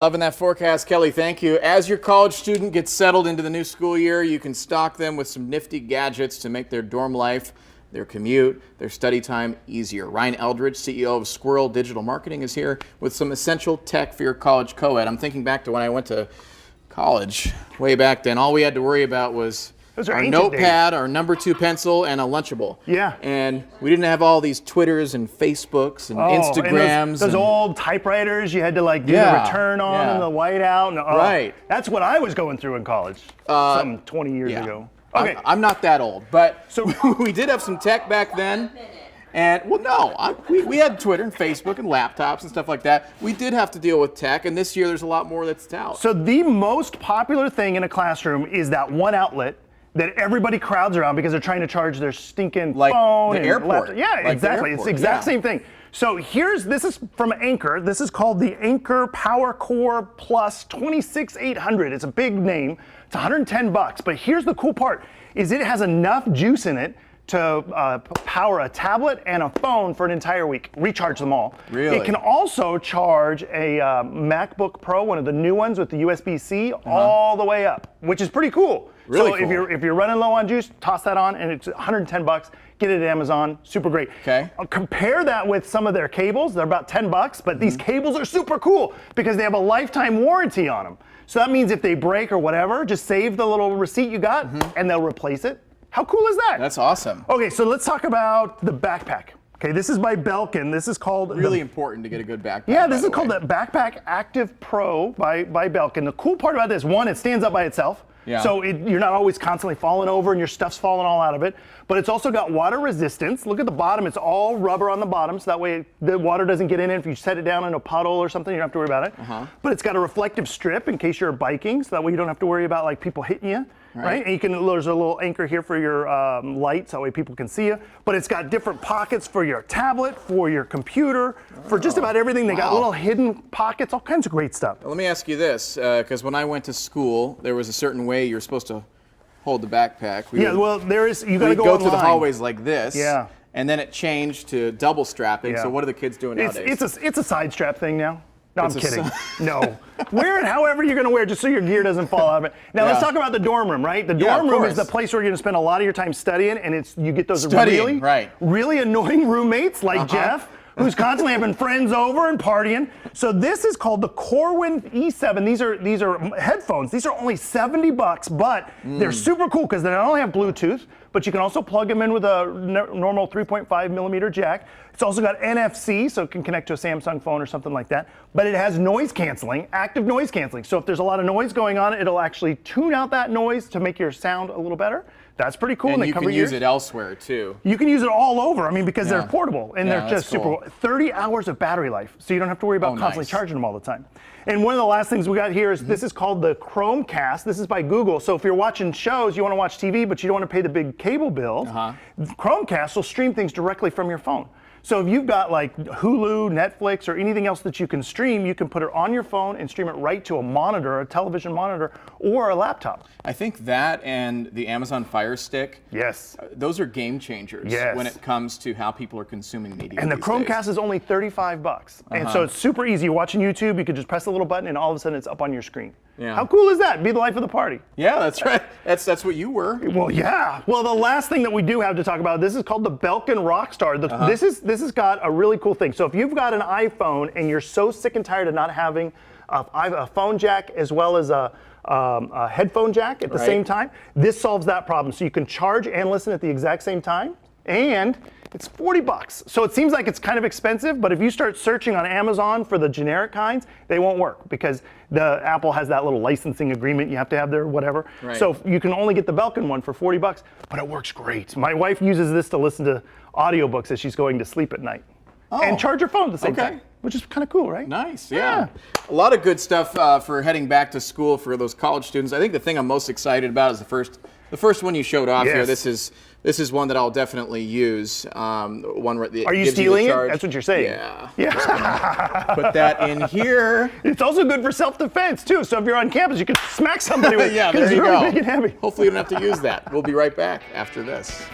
Loving that forecast, Kelly. Thank you. As your college student gets settled into the new school year, you can stock them with some nifty gadgets to make their dorm life, their commute, their study time easier. Ryan Eldridge, CEO of Squirrel Digital Marketing, is here with some essential tech for your college co-ed. I'm thinking back to when I went to college way back then. All we had to worry about was our notepad, our number 2 pencil, and a Lunchable. Yeah. And we didn't have all these Twitters and Facebooks and Instagrams. And those old typewriters you had to like do the return on and the whiteout. And, right. That's what I was going through in college some 20 years ago. Okay. I'm not that old, but so we did have some tech back then. And, well, no, we had Twitter and Facebook and laptops and stuff like that. We did have to deal with tech, and this year there's a lot more that's out. So the most popular thing in a classroom is that one outlet that everybody crowds around because they're trying to charge their stinking phone. The and airport. Laptop. Yeah, like exactly. It's the exact same thing. So this is from Anker. This is called the Anker PowerCore Plus 26800. It's a big name. It's $110, but here's the cool part, is it has enough juice in it to power a tablet and a phone for an entire week. Recharge them all. Really? It can also charge a MacBook Pro, one of the new ones with the USB-C, all the way up, which is pretty cool. Really so cool. if you're running low on juice, toss that on, and it's $110. Get it at Amazon. Super great. Okay. Compare that with some of their cables. They're about $10, but these cables are super cool because they have a lifetime warranty on them. So that means if they break or whatever, just save the little receipt you got, and they'll replace it. How cool is that? That's awesome. Okay, so let's talk about the backpack. Okay, this is by Belkin. This is called really important to get a good backpack. Yeah, this is called the Backpack Active Pro by Belkin. The cool part about this, one, it stands up by itself. Yeah. So you're not always constantly falling over and your stuff's falling all out of it. But it's also got water resistance. Look at the bottom. It's all rubber on the bottom, so that way the water doesn't get in it. If you set it down in a puddle or something, you don't have to worry about it. But it's got a reflective strip in case you're biking, so that way you don't have to worry about like people hitting you. Right? And there's a little anchor here for your lights, that way people can see you. But it's got different pockets for your tablet, for your computer, for just about everything. They got little hidden pockets, all kinds of great stuff. Let me ask you this, because when I went to school, there was a certain way you're supposed to hold the backpack. You got to go through the hallways like this. Yeah. And then it changed to double strapping. Yeah. So what are the kids doing nowadays? It's a side strap thing now. No, I'm kidding. No. Wear it however you're going to wear it, just so your gear doesn't fall out of it. Now, let's talk about the dorm room, right? The dorm room is the place where you're going to spend a lot of your time studying, and you get those really annoying roommates like Jeff, who's constantly having friends over and partying. So this is called the Corwin E7. These are headphones. These are only $70, but they're super cool because they not only have Bluetooth, but you can also plug them in with a normal 3.5 millimeter jack. It's also got NFC, so it can connect to a Samsung phone or something like that. But it has noise canceling, active noise canceling. So if there's a lot of noise going on, it'll actually tune out that noise to make your sound a little better. That's pretty cool. And you can use it elsewhere too. You can use it all over. I mean, because they're portable and they're just cool. super. 30 hours of battery life, so you don't have to worry about constantly charging them all the time. And one of the last things we got here is this is called the Chromecast. This is by Google. So if you're watching shows, you want to watch TV, but you don't want to pay the big cable bill, Chromecast will stream things directly from your phone. So if you've got like Hulu, Netflix, or anything else that you can stream, you can put it on your phone and stream it right to a monitor, a television monitor, or a laptop. I think that and the Amazon Fire Stick, those are game changers when it comes to how people are consuming media. And the Chromecast is only $35. And so it's super easy. You're watching YouTube, you could just press a little button and all of a sudden it's up on your screen. Yeah. How cool is that? Be the life of the party. Yeah, that's right. That's what you were. Well, yeah. Well, the last thing that we do have to talk about, this is called the Belkin Rockstar. This has got a really cool thing. So if you've got an iPhone and you're so sick and tired of not having a phone jack as well as a headphone jack at the same time, this solves that problem. So you can charge and listen at the exact same time, and it's $40. So it seems like it's kind of expensive, but if you start searching on Amazon for the generic kinds, they won't work because the Apple has that little licensing agreement you have to have there, whatever. So you can only get the Belkin one for $40, but it works great. My wife uses this to listen to audiobooks as she's going to sleep at night. And charge your phone at the same time, which is kind of cool, right? Nice, yeah. A lot of good stuff for heading back to school for those college students. I think the thing I'm most excited about is the first one you showed off here. This is one that I'll definitely use. One where Are you stealing it? That's what you're saying. Yeah. Put that in here. It's also good for self-defense too. So if you're on campus, you can smack somebody with it. There you go. Big and heavy. Hopefully you don't have to use that. We'll be right back after this.